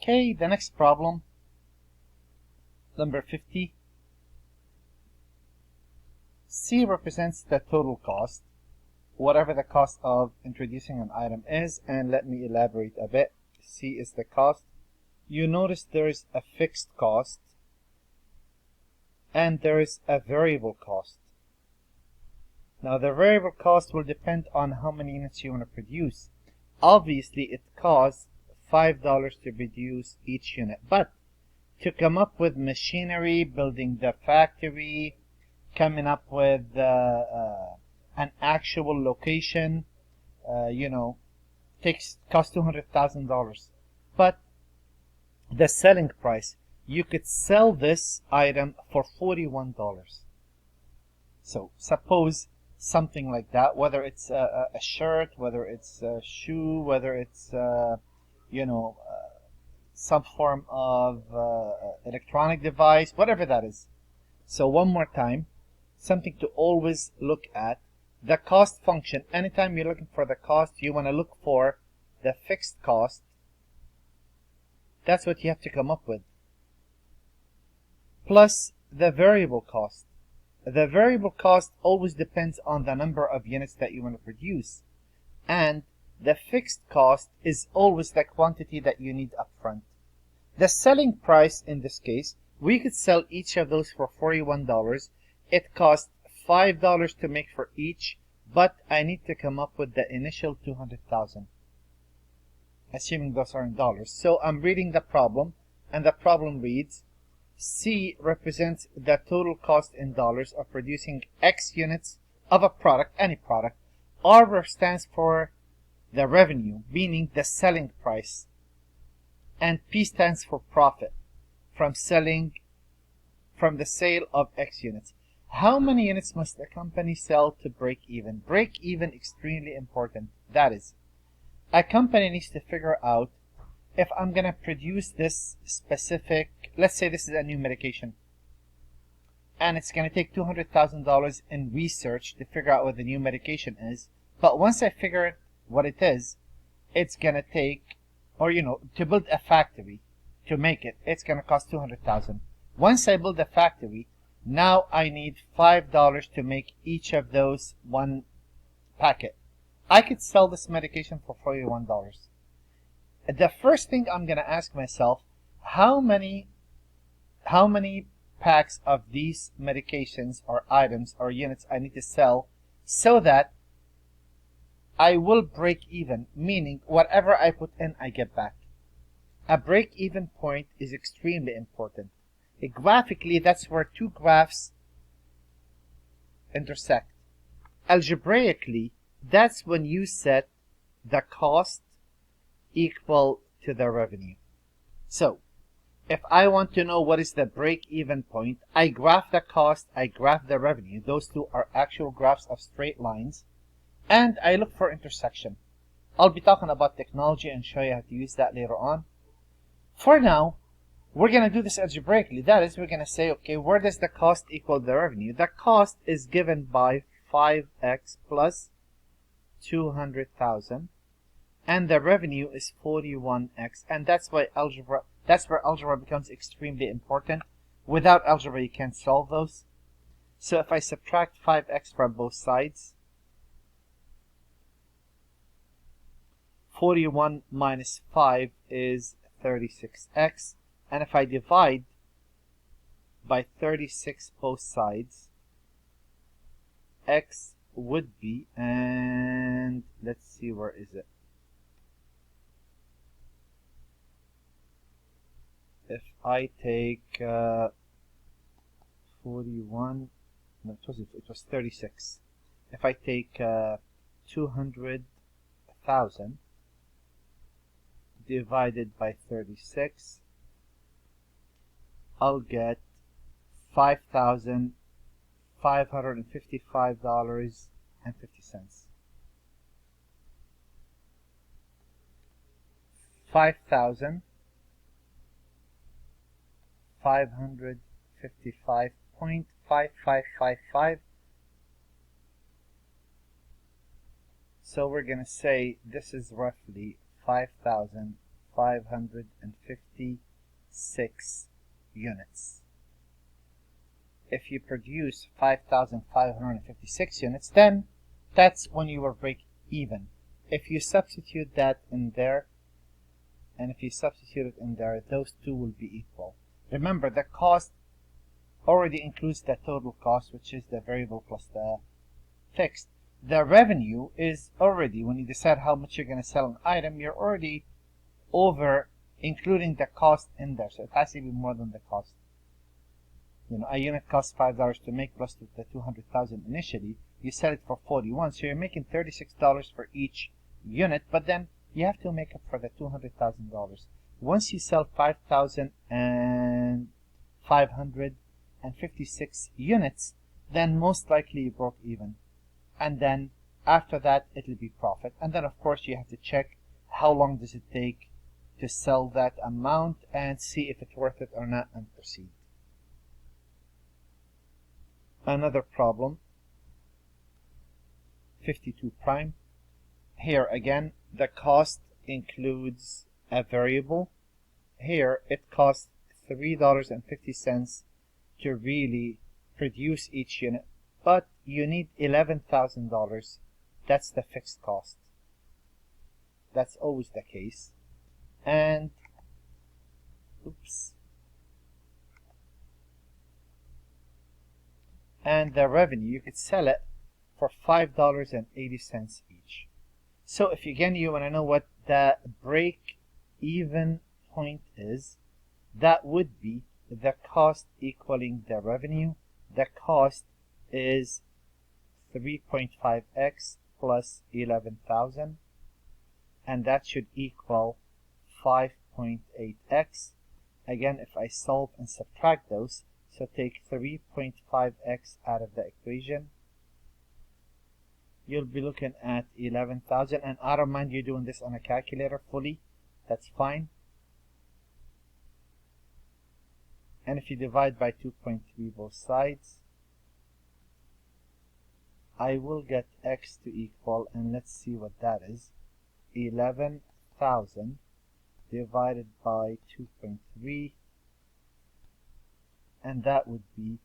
Okay, the next problem, number 50. C represents the total cost, whatever the cost of introducing an item is, and let me elaborate a bit. C is the cost. You notice there is a fixed cost and there is a variable cost. Now the variable cost will depend on how many units you want to produce. Obviously it costs $5 to produce each unit, but to come up with machinery, building the factory, coming up with an actual location, costs $200,000. But the selling price, you could sell this item for $41. So suppose something like that, whether it's a shirt, whether it's a shoe, whether it's some form of electronic device, whatever that is. So one more time, something to always look at, the cost function. Anytime you're looking for the cost, you want to look for the fixed cost. That's what you have to come up with. Plus the variable cost. The variable cost always depends on the number of units that you want to produce. And the fixed cost is always the quantity that you need upfront. The selling price in this case, we could sell each of those for $41. It costs $5 to make for each, but I need to come up with the initial $200,000, assuming those are in dollars. So I'm reading the problem, and the problem reads, C represents the total cost in dollars of producing X units of a product, any product. R stands for the revenue, meaning the selling price, and P stands for profit from the sale of X units. How many units must a company sell to break even? Break even, extremely important. That is, a company needs to figure out, if I'm going to produce this specific, let's say this is a new medication, and it's going to take $200,000 in research to figure out what the new medication is. But once I figure out what it is, it's going to take, to build a factory to make it, it's going to cost $200,000. Once I build a factory, now I need $5 to make each of those one packet. I could sell this medication for $41. The first thing I'm going to ask myself, how many packs of these medications or items or units I need to sell so that I will break even, meaning whatever I put in, I get back. A break-even point is extremely important. Graphically, that's where two graphs intersect. Algebraically, that's when you set the cost equal to the revenue. So, if I want to know what is the break-even point, I graph the cost, I graph the revenue. Those two are actual graphs of straight lines. And I look for intersection. I'll be talking about technology and show you how to use that later on. For now, we're going to do this algebraically. That is, we're going to say, okay, where does the cost equal the revenue? The cost is given by 5x plus 200,000, and the revenue is 41x, and that's where algebra becomes extremely important. Without algebra, you can't solve those. So if I subtract 5x from both sides, 41 minus 5 is 36x. And if I divide by 36 both sides, x would be, and let's see, where is it? If I take 41, no, it was 36. If I take 200,000 divided by 36, I'll get $5,555.50. 555.5555. So we're going to say this is roughly $5,555. 5,556 units. If you produce 5,556 units, then that's when you will break even. If you substitute that in there, and if you substitute it in there, those two will be equal. Remember, the cost already includes the total cost, which is the variable plus the fixed. The revenue is already, when you decide how much you're going to sell an item, you're already over including the cost in there. So it has to be more than the cost. You know, a unit costs $5 to make plus the 200,000 initially. You sell it for 41, so you're making $36 for each unit, but then you have to make up for the $200,000. Once you sell 5,556 units, then most likely you broke even. And then after that, it'll be profit. And then of course you have to check how long does it take to sell that amount and see if it's worth it or not and proceed. Another problem, 52 prime. Here again, the cost includes a variable. Here it costs $3.50 to really produce each unit, but you need $11,000. That's the fixed cost. That's always the case. And and the revenue, you could sell it for $5.80 each. So if again you want to know what the break even point is, that would be the cost equaling the revenue. The cost is 3.5x plus 11,000, and that should equal 5.8x. Again, if I solve and subtract those, so take 3.5x out of the equation, you'll be looking at 11,000. And I don't mind you doing this on a calculator fully, that's fine. And if you divide by 2.3 both sides, I will get x to equal, and let's see what that is, 11,000 divided by 2.3, and that would be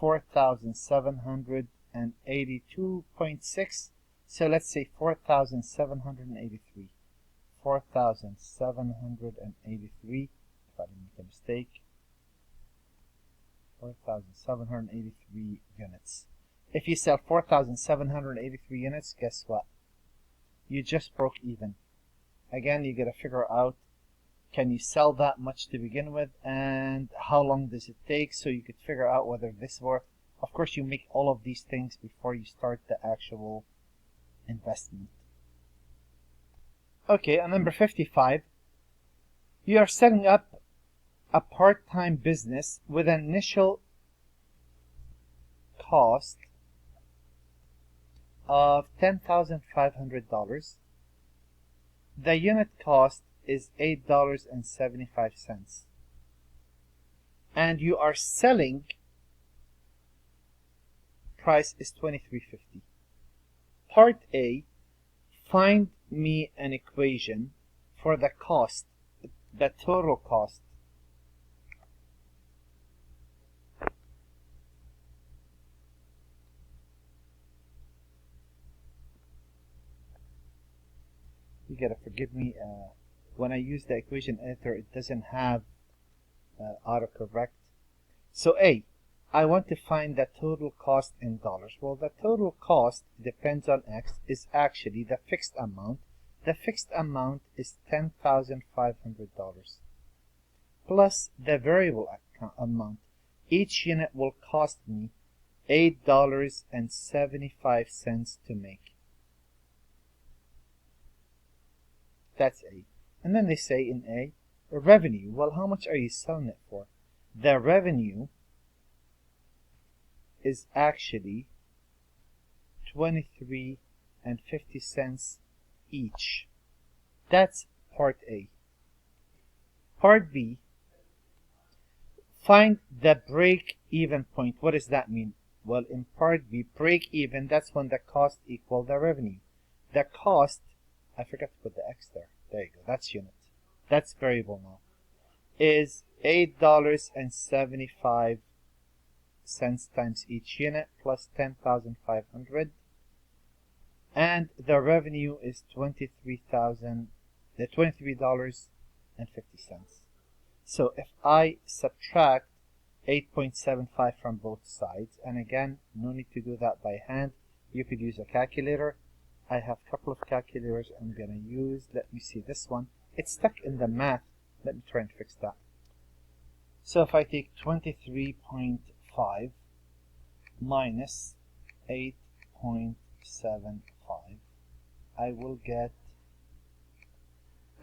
4,782.6. So let's say 4,783. 4,783, if I didn't make a mistake, 4,783 units. If you sell 4,783 units, guess what? You just broke even. Again, you got to figure out, can you sell that much to begin with, and how long does it take, so you could figure out whether this worth. Of course, you make all of these things before you start the actual investment. Okay, and number 55, you are setting up a part-time business with an initial cost of $10,500. The unit cost is $8.75, and you are selling price is $23.50. Part A, find me an equation for the cost, the total cost. You gotta forgive me, when I use the equation editor, it doesn't have autocorrect. So A, I want to find the total cost in dollars. Well, the total cost depends on X, is actually the fixed amount. The fixed amount is $10,500 plus the variable amount. Each unit will cost me $8.75 to make. That's A. And then they say in A, revenue. Well, how much are you selling it for? The revenue is actually $23.50 each. That's part A. Part B, find the break-even point. What does that mean? Well, in part B, break-even, that's when the cost equals the revenue. The cost, I forgot to put the X there. There you go. That's unit. that's variable now, is $8.75 times each unit plus 10,500, and the revenue is $23.50. So if I subtract 8.75 from both sides, and again, no need to do that by hand, you could use a calculator. I have a couple of calculators I'm going to use. Let me see this one. It's stuck in the math. Let me try and fix that. So if I take 23.5 minus 8.75, I will get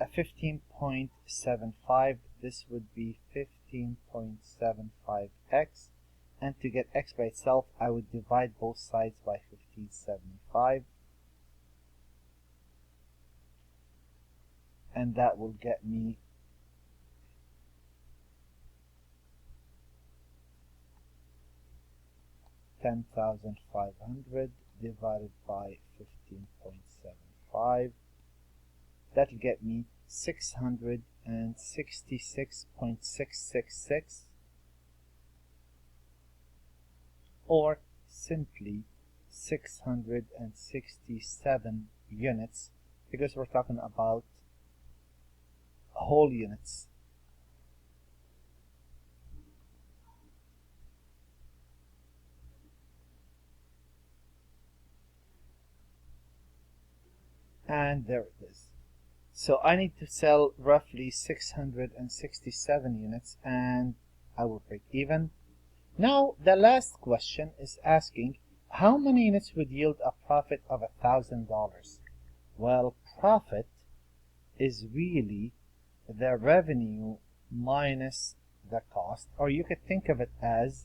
a 15.75. This would be 15.75x. And to get x by itself, I would divide both sides by 1575. And that will get me 10,500 divided by 15.75. That'll get me 666.666, or simply 667 units, because we're talking about whole units. And there it is. So I need to sell roughly 667 units and I will break even. Now the last question is asking how many units would yield a profit of $1,000? Well, profit is really the revenue minus the cost, or you could think of it as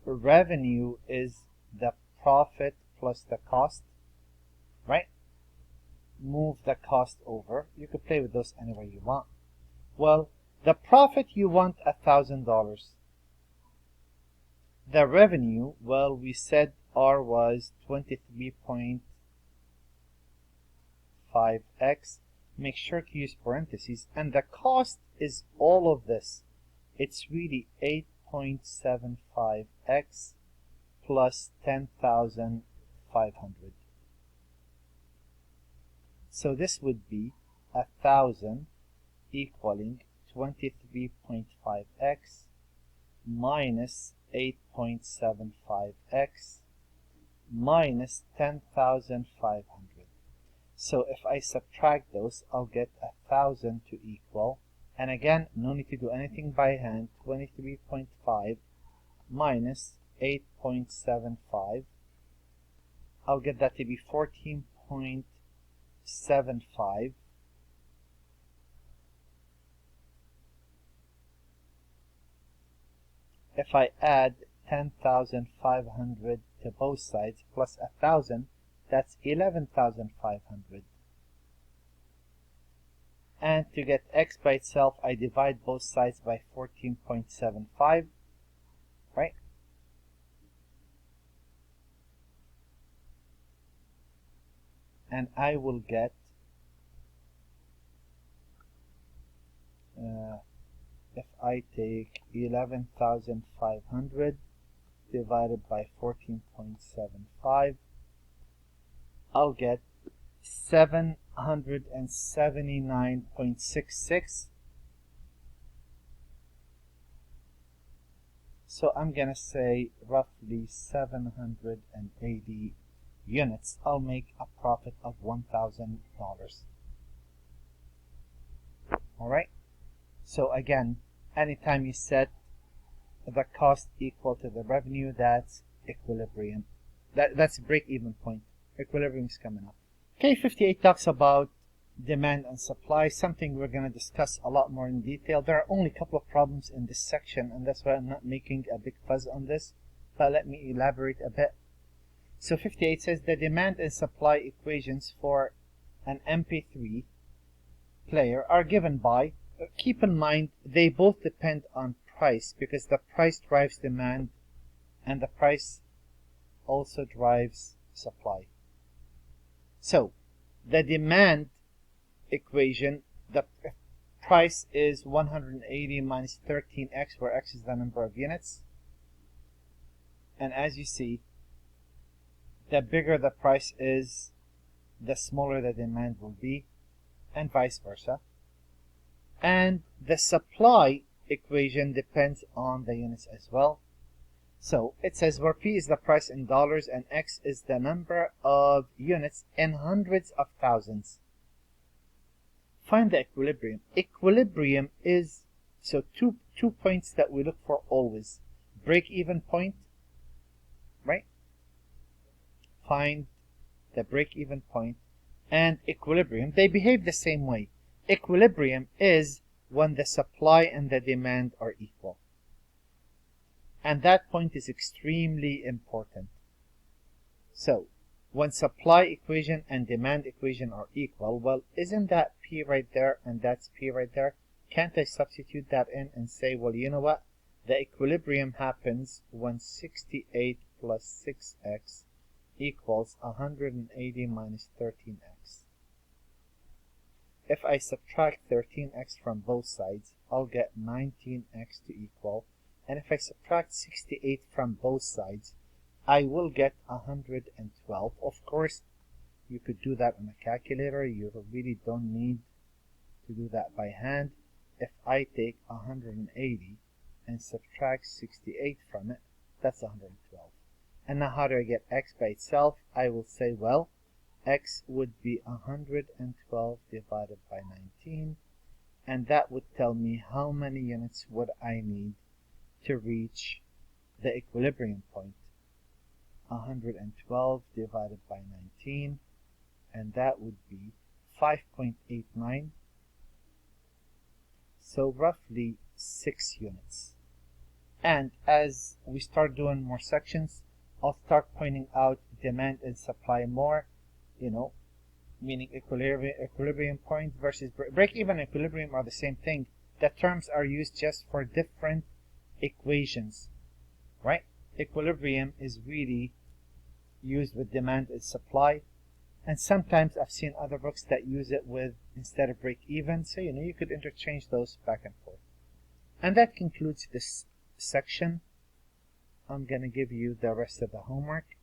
revenue is the profit plus the cost, right? Move the cost over. You could play with those any way you want. Well, the profit, you want $1,000. The revenue, well, we said R was 23.5x. Make sure to use parentheses. And the cost is all of this. It's really 8.75x plus 10,500. So this would be 1,000 equaling 23.5x minus 8.75x minus 10,500. So if I subtract those, I'll get 1,000 to equal, and again, no need to do anything by hand, 23.5 minus 8.75. I'll get that to be 14.75. If I add 10,500 to both sides plus 1,000, that's 11,500. And to get x by itself, I divide both sides by 14.75, right? And I will get if I take 11,500 divided by 14.75, I'll get 779.66. So I'm gonna say roughly 780 units. I'll make a profit of $1,000. Alright? So again, anytime you set the cost equal to the revenue, that's equilibrium. That's break-even point. Equilibrium is coming up. K58 talks about demand and supply, something we're going to discuss a lot more in detail. There are only a couple of problems in this section, and that's why I'm not making a big fuzz on this, but let me elaborate a bit. So 58 says the demand and supply equations for an MP3 player are given by, keep in mind, they both depend on price, because the price drives demand and the price also drives supply. So the demand equation, the price is 180 minus 13x, where x is the number of units. And as you see, the bigger the price is, the smaller the demand will be, and vice versa. And the supply equation depends on the units as well. So it says where P is the price in dollars and X is the number of units in hundreds of thousands. Find the equilibrium. Equilibrium is, so two points that we look for always. Break-even point, right? Find the break-even point and equilibrium. They behave the same way. Equilibrium is when the supply and the demand are equal. And that point is extremely important. So, when supply equation and demand equation are equal, well, isn't that P right there and that's P right there? Can't I substitute that in and say, well, you know what? The equilibrium happens when 68 plus 6x equals 180 minus 13x. If I subtract 13x from both sides, I'll get 19x to equal. And if I subtract 68 from both sides, I will get 112. Of course, you could do that on a calculator. You really don't need to do that by hand. If I take 180 and subtract 68 from it, that's 112. And now how do I get x by itself? I will say, well, x would be 112 divided by 19, and that would tell me how many units would I need to reach the equilibrium point. 112 divided by 19, and that would be 5.89, so roughly 6 units. And as we start doing more sections, I'll start pointing out demand and supply more, meaning equilibrium point versus break-even and equilibrium are the same thing. The terms are used just for different equations, right? Equilibrium is really used with demand and supply, and sometimes I've seen other books that use it with instead of break-even, so you could interchange those back and forth. And that concludes this section. I'm going to give you the rest of the homework.